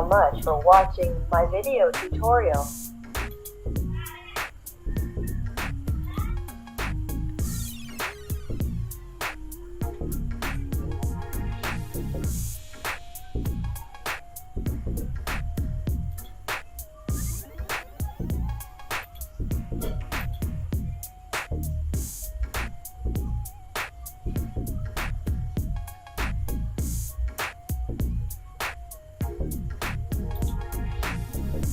so much for watching my video tutorial.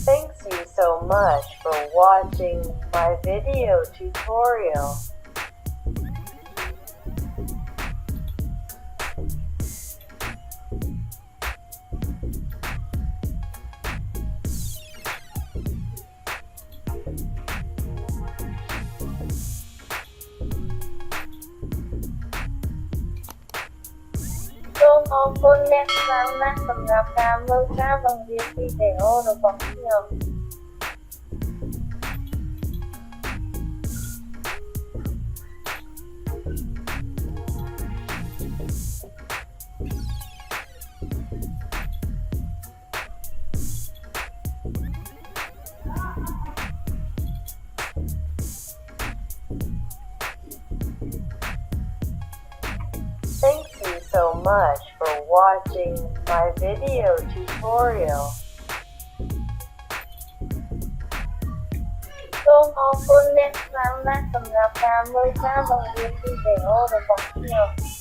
Thanks you so much for watching my video tutorial. Tôi mong cô nét sáng nát sầm ngạp cảm ơn các bằng việc video được bọc nhiều. Thank you so much for watching my video tutorial. Tôi mong cô nét sáng nát sầm ngạp cảm ơn các bằng việc video được bọc nhiều.